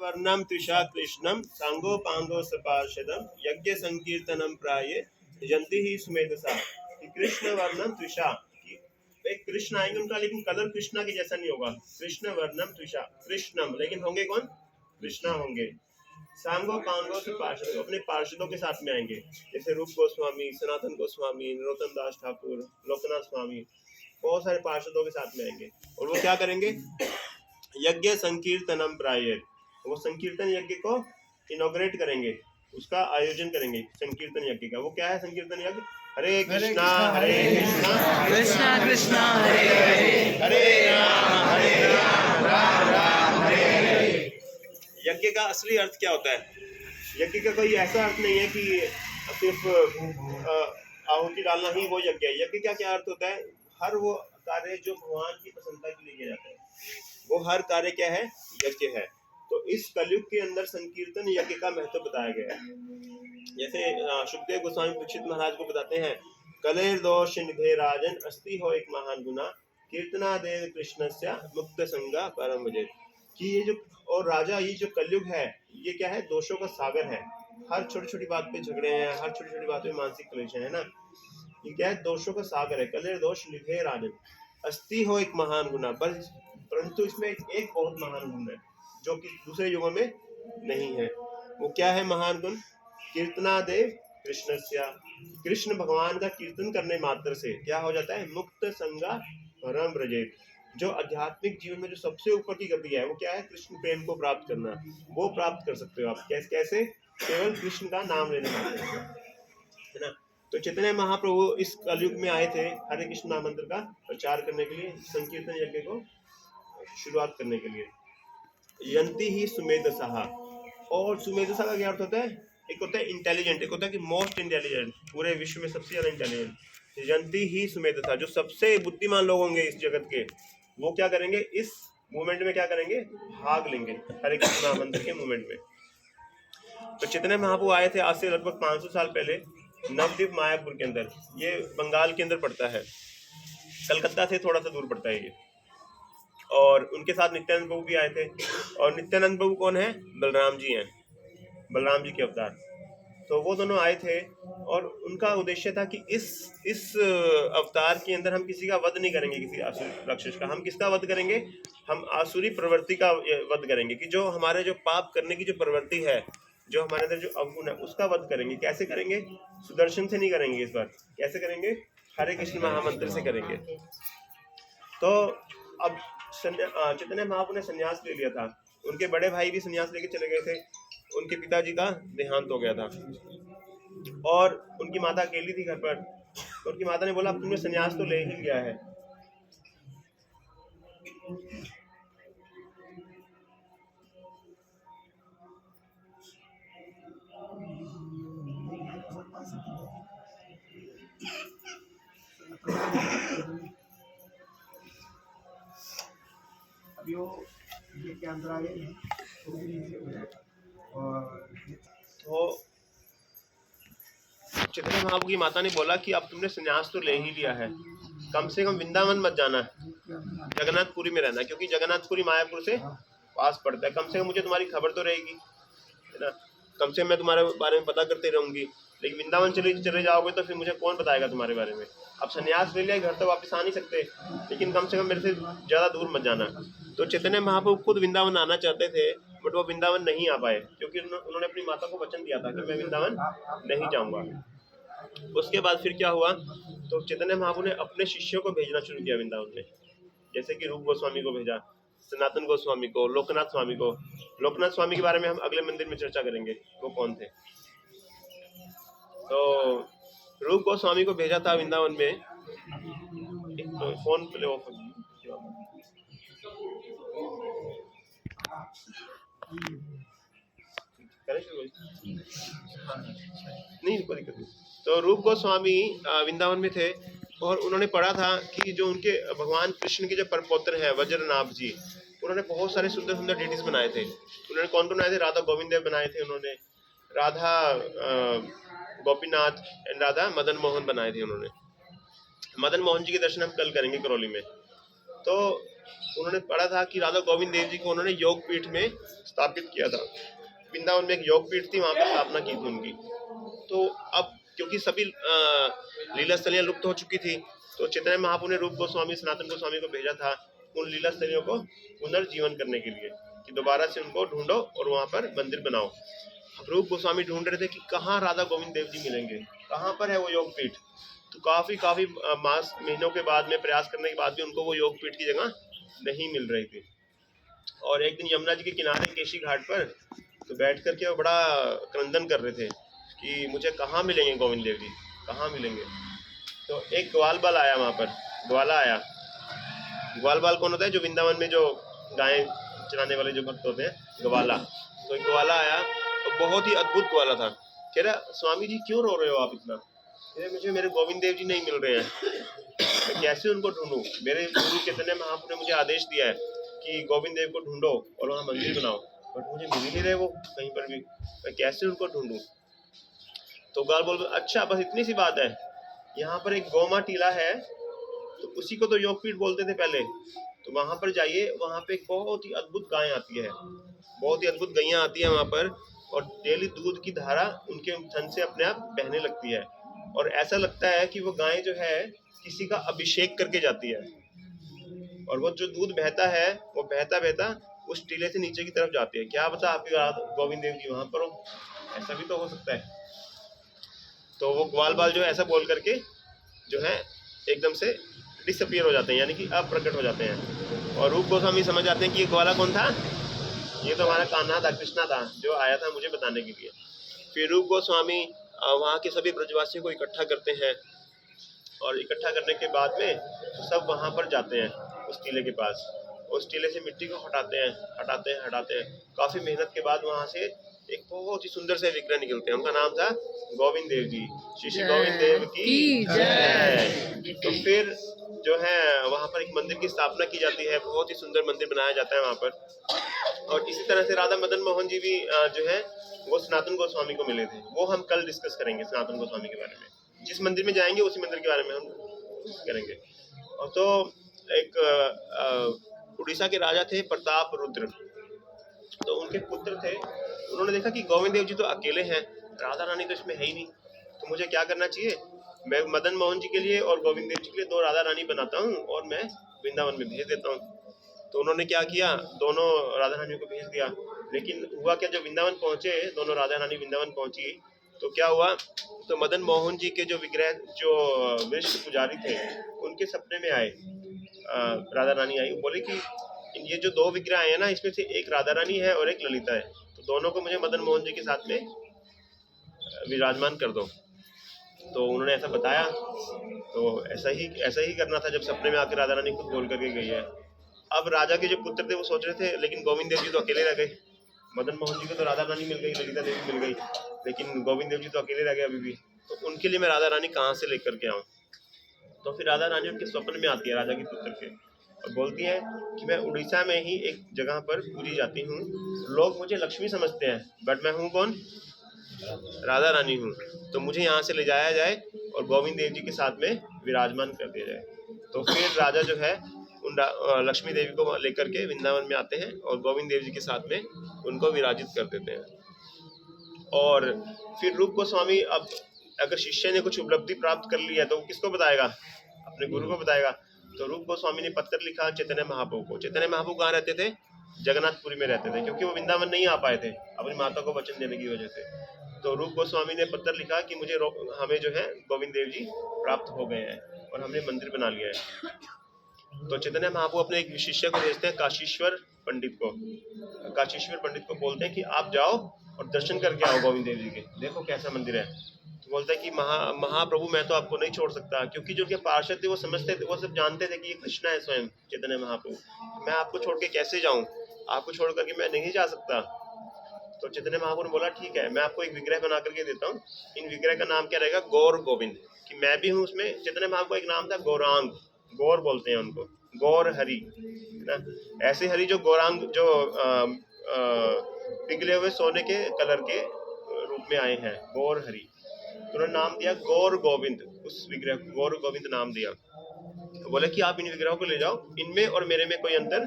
वर्णम त्रिषा कृष्णम सांगोपांगो सपार्षदम यज्ञ संकीर्तनम प्राये यजंती ही सुमेधसा। कृष्ण वर्णम त्रिषा, एक कृष्ण आएंगे उनका, लेकिन कलर कृष्णा के जैसा नहीं होगा। कृष्ण वर्णम त्रिषा, कृष्णम, लेकिन होंगे कौन? कृष्णा होंगे। सांगो पांगो से पार्षद, अपने पार्षदों के साथ में आएंगे, जैसे रूप गोस्वामी, सनातन गोस्वामी, नरोत्तम दास ठाकुर, लोकनाथ स्वामी, बहुत सारे पार्षदों के साथ में आएंगे। और वो क्या करेंगे? यज्ञ संकीर्तनम प्राय, वो संकीर्तन यज्ञ को इनॉग्रेट करेंगे, उसका आयोजन करेंगे संकीर्तन यज्ञ का। वो क्या है संकीर्तन यज्ञ? हरे कृष्णा हरे कृष्णा कृष्णा कृष्णा हरे हरे हरे राम राम राम हरे हरे। यज्ञ का असली अर्थ क्या होता है? यज्ञ का कोई ऐसा अर्थ नहीं है कि सिर्फ आहुति डालना ही वो यज्ञ है। यज्ञ का क्या अर्थ होता है? हर वो कार्य जो भगवान की प्रसन्नता के लिए किया जाता है, वो हर कार्य क्या है? यज्ञ है। तो इस कलयुग के अंदर संकीर्तन यज्ञ का महत्व बताया गया है। जैसे सुखदेव गोस्वामी दीक्षित महाराज को बताते हैं, कलेर दोष निधे राजन अस्ति हो एक महान गुना कीर्तना देव कृष्णस्य मुक्त संगा परम भजे। कि ये जो, और राजा, ये जो कलयुग है ये क्या है? दोषों का सागर है। हर छोटी छोटी बात पे झगड़े हैं, हर छोटी छोटी बात पे मानसिक क्लेश है ना। ये क्या है? दोषों का सागर है। कलेर दोष निधे राजन अस्ति हो एक महान गुना, परंतु इसमें एक बहुत महान गुण है जो कि दूसरे युगों में नहीं है। वो क्या है महान गुण? कीर्तना देव कृष्णस्या, कृष्ण भगवान का कीर्तन करने मात्र से क्या हो जाता है? मुक्त संगा परम ब्रजेत। जो आध्यात्मिक जीवन में जो सबसे ऊपर की गति है वो क्या है? कृष्ण प्रेम को प्राप्त करना। वो प्राप्त कर सकते हो आप कैसे? केवल कृष्ण का नाम लेने मात्र से, है ना। तो चैतन्य महाप्रभु इस कलयुग में आए थे हरे कृष्ण महामंत्र का प्रचार करने के लिए, संकीर्तन यज्ञ को शुरुआत करने के लिए। यंती ही सुमेधसा, और सुमेधसा का क्या अर्थ होता है? एक होता है इंटेलिजेंट, एक होता है कि मोस्ट इंटेलिजेंट, पूरे विश्व में सबसे ज्यादा इंटेलिजेंट। यंती ही सुमेधसा, जो सबसे बुद्धिमान लोग होंगे इस जगत के, वो क्या करेंगे? इस मूवमेंट में क्या करेंगे? भाग लेंगे हरे कृष्ण महामंत्र के मूवमेंट में। तो चैतन्य महाप्रभु आए थे आज से लगभग 500 साल पहले नवद्वीप मायापुर के अंदर। ये बंगाल के अंदर पड़ता है, कलकत्ता से थोड़ा सा दूर पड़ता है ये। और उनके साथ नित्यानंद प्रभु भी आए थे। और नित्यानंद प्रभु कौन है? बलराम जी हैं, बलराम जी के अवतार। तो वो दोनों आए थे और उनका उद्देश्य था कि इस अवतार के अंदर हम किसी का वध नहीं करेंगे, किसी आसुरी राक्षस का। हम किसका वध करेंगे? हम आसुरी प्रवृत्ति का वध करेंगे, कि जो हमारे जो पाप करने की जो प्रवृत्ति है, जो हमारे अंदर जो अवगुण है, उसका वध करेंगे। कैसे करेंगे? सुदर्शन से नहीं करेंगे इस बार। कैसे करेंगे? हरे कृष्ण महामंत्र से करेंगे। तो अब चैतन्य महाप्रभु ने संन्यास ले लिया था। उनके बड़े भाई भी संन्यास लेके चले गए थे। उनके पिताजी का देहांत हो गया था और उनकी माता अकेली थी घर पर। तो उनकी माता ने बोला, अब तुमने संन्यास तो ले ही लिया है, अभी वो के अंदर आ गए हैं। और तो चैतन्य महाप्रभु की माता ने बोला कि अब तुमने संन्यास तो ले ही लिया है, कम से कम वृंदावन मत जाना, जगन्नाथपुरी में रहना, क्योंकि जगन्नाथपुरी मायापुर से पास पड़ता है। कम से कम मुझे तुम्हारी खबर तो रहेगी, है ना। कम से कम मैं तुम्हारे बारे में पता करते रहूंगी। लेकिन वृंदावन चले जाओगे तो फिर मुझे कौन बताएगा तुम्हारे बारे में। अब संन्यास ले लिया, घर तो वापस आ नहीं सकते, लेकिन कम से कम मेरे से ज़्यादा दूर मत जाना। तो चैतन्य महाप्रभु खुद वृंदावन आना चाहते थे, बट वो वृंदावन नहीं आ पाए, क्योंकि उन्होंने अपनी माता को वचन दिया था कि मैं वृंदावन नहीं जाऊँगा। उसके बाद फिर क्या हुआ? तो चैतन्य महाप्रभु ने अपने शिष्यों को भेजना शुरू किया वृंदावन में, जैसे कि रूप गोस्वामी को भेजा, सनातन गोस्वामी को, लोकनाथ स्वामी को। लोकनाथ स्वामी के बारे में हम अगले मंदिर में चर्चा करेंगे, वो कौन थे। तो रूप गोस्वामी को भेजा था वृंदावन में। तो फोन प्ले ऑफ नहीं, कोई दिक्कत नहीं। तो रूप गोस्वामी वृंदावन में थे और उन्होंने पढ़ा था कि जो उनके भगवान कृष्ण के जो परमपुत्र हैं वज्रनाभ जी, उन्होंने बहुत सारे सुंदर सुंदर डिटीज बनाए थे। उन्होंने कौन बनाए थे? राधा गोविंद देव बनाए थे उन्होंने, राधा गोपीनाथ एंड राधा मदन मोहन बनाए थे उन्होंने। मदन मोहन जी के दर्शन हम कल करेंगे करौली में। तो उन्होंने पढ़ा था कि राधा गोविंद देव जी को उन्होंने योग पीठ में स्थापित किया था। वृंदावन में एक योग पीठ थी, वहाँ पर स्थापना की थी उनकी। तो अब क्योंकि सभी लीला स्थलियाँ लुप्त हो चुकी थी, तो चैतन्य महाप्रभु ने रूप गोस्वामी, सनातन गोस्वामी को भेजा था उन लीला स्थलियों को पुनर्जीवन करने के लिए, कि दोबारा से उनको ढूंढो और वहाँ पर मंदिर बनाओ। रूप गोस्वामी ढूंढ रहे थे कि कहाँ राधा गोविंद देव जी मिलेंगे, कहाँ पर है वो योग पीठ। तो काफ़ी मास महीनों के बाद में प्रयास करने के बाद भी उनको वो योग पीठ की जगह नहीं मिल रही थी। और एक दिन यमुना जी के किनारे केशी घाट पर तो बैठ करके वो बड़ा क्रंदन कर रहे थे कि मुझे कहाँ मिलेंगे गोविंद देव जी, कहाँ मिलेंगे। तो एक ग्वाल बाल आया वहाँ पर, ग्वाला आया। ग्वाल बाल कौन होता है? जो वृंदावन में जो गायें चराने वाले जो भक्त होते हैं, ग्वाला। तो एक ग्वाला आया तो बहुत ही अद्भुत ग्वाला था। कह रहा, स्वामी जी क्यों रो रहे हो आप इतना? कह रहे, मुझे मेरे गोविंद देव जी नहीं मिल रहे हैं, मैं कैसे उनको ढूंढूं? मेरे गुरु चैतन्य महाप्रभु ने मुझे आदेश दिया है कि गोविंद देव को ढूंढो और वहाँ मंदिर बनाओ, बट मुझे मिल ही नहीं रहे वो कहीं पर भी, मैं कैसे उनको ढूंढूं? तो ग्वाल बोल, अच्छा बस इतनी सी बात है, यहाँ पर एक गोमा टीला है, तो उसी को तो योगपीठ बोलते थे पहले, तो वहाँ पर जाइए, वहाँ पे एक बहुत ही अद्भुत गाय आती है, बहुत ही अद्भुत गैया आती है वहाँ पर, और डेली दूध की धारा उनके थन से अपने आप बहने लगती है, और ऐसा लगता है कि वो गाय जो है किसी का अभिषेक करके जाती है, और वो जो दूध बहता है वो बहता बहता उस टीले से नीचे की तरफ जाती है। क्या पता आपके गोविंद देव जी वहाँ पर हो, ऐसा भी तो हो सकता है। तो वो ग्वाल बाल जो है ऐसा बोल करके जो है एकदम से डिसअपियर हो जाते हैं, यानी कि अप्रकट हो जाते हैं। और रूप गोस्वामी समझ जाते हैं कि ये ग्वाला कौन था, ये तो हमारा कान्हा था, कृष्णा था, जो आया था मुझे बताने के लिए। फिर रूप गोस्वामी वहाँ के सभी ब्रजवासियों को इकट्ठा करते हैं, और इकट्ठा करने के बाद में सब वहाँ पर जाते हैं उस टीले के पास, उस टीले से मिट्टी को हटाते हैं। काफ़ी मेहनत के बाद वहाँ से एक बहुत ही सुंदर से विग्रह निकलते हैं, उनका नाम था गोविंद देव जी। श्री श्री गोविंद देव की जय। तो फिर जो है वहाँ पर एक मंदिर की स्थापना की जाती है, बहुत ही सुंदर मंदिर बनाया जाता है वहाँ पर। और इसी तरह से राधा मदन मोहन जी भी जो है वो सनातन गोस्वामी को मिले थे, वो हम कल डिस्कस करेंगे सनातन गोस्वामी के बारे में। जिस मंदिर में जाएंगे उसी मंदिर के बारे में हम करेंगे। और तो एक उड़ीसा के राजा थे प्रताप रुद्र, तो उनके पुत्र थे, उन्होंने देखा कि गोविंद देव जी तो अकेले हैं, राधा रानी तो इसमें है ही नहीं, तो मुझे क्या करना चाहिए, मैं मदन मोहन जी के लिए और गोविंद देव जी के लिए 2 राधा रानी बनाता हूँ और मैं वृंदावन में भेज देता हूँ। तो उन्होंने क्या किया, दोनों राधा रानियों को भेज दिया। लेकिन हुआ क्या, जब वृंदावन पहुँचे, दोनों राधा रानी वृंदावन पहुँची, तो क्या हुआ, तो मदन मोहन जी के जो विग्रह, जो वरिष्ठ पुजारी थे, उनके सपने में आए, राधा रानी आई, बोले कि ये जो 2 विग्रह आए हैं ना, इसमें से एक राधा रानी है और एक ललिता है, तो दोनों को मुझे मदन मोहन जी के साथ में विराजमान कर दो। तो उन्होंने ऐसा बताया, तो ऐसा ही करना था, जब सपने में आकर राधा रानी खुद बोल करके गई है। अब राजा के जो पुत्र थे वो सोच रहे थे, लेकिन गोविंद देव जी तो अकेले रह गए, मदन मोहन जी को तो राधा रानी मिल गई, ललिता देवी मिल गई, लेकिन गोविंद देव जी तो अकेले रह गए अभी भी, तो उनके लिए मैं राधा रानी कहाँ से लेकर के आऊँ। तो फिर राधा रानी उनके स्वप्न में आती है राजा के पुत्र के, और बोलती है कि मैं उड़ीसा में ही एक जगह पर पूजी जाती हूँ, लोग मुझे लक्ष्मी समझते हैं, बट मैं हूँ कौन, राधा रानी हूँ, तो मुझे यहाँ से ले जाया जाए और गोविंद देव जी के साथ में विराजमान कर दिया जाए। तो फिर राजा जो है उन लक्ष्मी देवी को लेकर के वृंदावन में आते हैं और गोविंद देव जी के साथ में उनको विराजित कर देते हैं। और फिर रूप गोस्वामी, अब अगर शिष्य ने कुछ उपलब्धि प्राप्त कर ली है तो वो किसको बताएगा, अपने गुरु को बताएगा। तो रूप गोस्वामी ने पत्र लिखा चैतन्य महाप्रभु को। चैतन्य महाप्रभु कहाँ रहते थे, जगन्नाथपुरी में रहते थे, क्योंकि वो वृंदावन नहीं आ पाए थे अपनी माता को वचन देने की वजह से। तो रूप गोस्वामी ने पत्र लिखा कि हमें जो है गोविंद देव जी प्राप्त हो गए हैं और हमने मंदिर बना लिया है। तो चैतन्य महाप्रभु अपने एक शिष्य को भेजते हैं, काशीश्वर पंडित को। काशीश्वर पंडित को बोलते हैं कि आप जाओ और दर्शन करके आओ गोविंद देव जी के, देखो कैसा मंदिर है। तो बोलता है कि महाप्रभु मैं तो आपको नहीं छोड़ सकता, क्योंकि जो उनके पार्षद थे वो समझते थे, वो सब जानते थे कि ये कृष्णा है स्वयं चैतन्य महाप्रभु, मैं आपको छोड़ के कैसे जाऊँ, आपको छोड़ करके मैं नहीं जा सकता। तो चैतन्य महाप्रभु ने बोला ठीक है, मैं आपको एक विग्रह बना करके देता हूँ, इन विग्रह का नाम क्या रहेगा, गौर गोविंद, कि मैं भी हूँ उसमें। चैतन्य महाप्रभु का एक नाम था गौरांग, गौर बोलते हैं उनको, गौर हरि ना, ऐसे हरि जो गौरांग, जो पिघले हुए सोने के कलर के रूप में आए हैं, गौर हरि। तो उन्होंने नाम दिया गौर गोविंद, उस विग्रह को गौर गोविंद नाम दिया। तो बोले कि आप इन विग्रहों को ले जाओ, इनमें और मेरे में कोई अंतर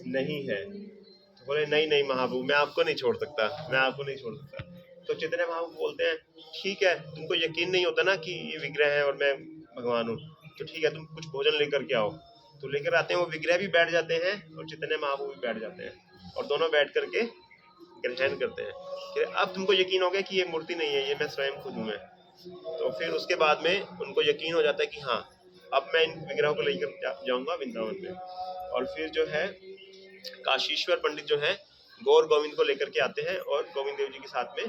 नहीं है। तो बोले नहीं नहीं महाप्रभु, मैं आपको नहीं छोड़ सकता, मैं आपको नहीं छोड़ सकता। तो चैतन्य महाप्रभु बोलते हैं ठीक है, तुमको यकीन नहीं होता ना कि ये विग्रह है और मैं भगवान हूँ, तो ठीक है तुम कुछ भोजन लेकर के आओ। तो लेकर आते हैं, वो विग्रह भी बैठ जाते हैं और चैतन्य महाप्रभु भी बैठ जाते हैं और दोनों बैठ करके ग्रहण करते हैं कि अब तुमको यकीन हो गया कि ये मूर्ति नहीं है, ये मैं स्वयं खुद हूँ मैं। तो फिर उसके बाद में उनको यकीन हो जाता है कि हाँ अब मैं इन विग्रहों को लेकर जाऊंगा वृंदावन में। और फिर जो है काशीश्वर पंडित जो है गौर गोविंद को लेकर के आते हैं और गोविंद देव जी के साथ में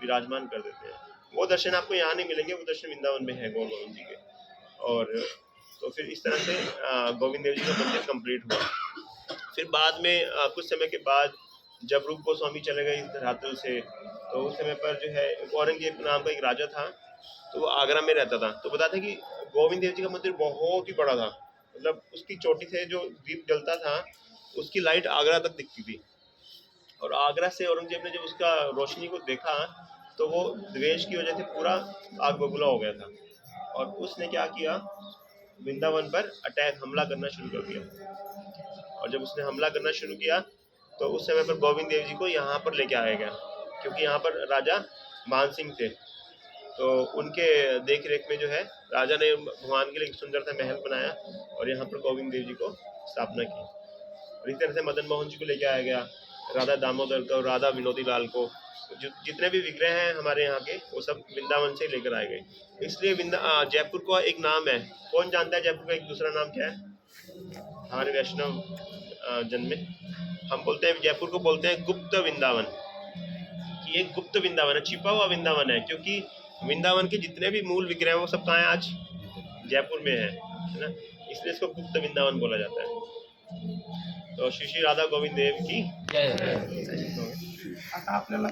विराजमान कर देते हैं। वो दर्शन आपको यहाँ नहीं मिलेंगे, वो दर्शन वृंदावन में है गौर गोविंद जी के। और तो फिर इस तरह से गोविंद देव जी का मंदिर कंप्लीट हुआ। फिर बाद में कुछ समय के बाद जब रूप गोस्वामी चले गए इस धरातल से, तो उस समय पर जो है औरंगजेब नाम का एक राजा था, तो वो आगरा में रहता था। तो बताते हैं कि गोविंद देव जी का मंदिर बहुत ही बड़ा था, मतलब उसकी चोटी से जो दीप जलता था उसकी लाइट आगरा तक दिखती थी। और आगरा से औरंगजेब ने जब उसका रोशनी को देखा तो वो द्वेष की वजह से पूरा आग बबूला हो गया था और उसने क्या किया, वृंदावन पर अटैक हमला करना शुरू कर दिया। और जब उसने हमला करना शुरू किया तो उस समय पर गोविंद देव जी को यहाँ पर लेके आया गया, क्योंकि यहाँ पर राजा मान सिंह थे। तो उनके देख रेख में जो है राजा ने भगवान के लिए एक सुंदर सा महल बनाया और यहाँ पर गोविंद देव जी को स्थापना की। और इस तरह से मदन मोहन जी को लेके आया गया, राधा दामोदर को, राधा विनोदी लाल को, जितने भी विग्रह हैं हमारे यहाँ के वो सब वृंदावन से लेकर आए गए। इसलिए जयपुर का एक नाम है, कौन जानता है जयपुर का एक दूसरा नाम क्या है? हमारे वैष्णव जन में हम बोलते हैं जयपुर को बोलते हैं गुप्त वृंदावन, कि एक गुप्त वृंदावन है, छिपा हुआ वृंदावन है। क्योंकि वृंदावन के जितने भी मूल विग्रह हैं वो सब कहाँ हैं? आज जयपुर में है ना, इसलिए इसको गुप्त वृंदावन बोला जाता है। तो श्री श्री राधा गोविंद देव की आता आपल्याला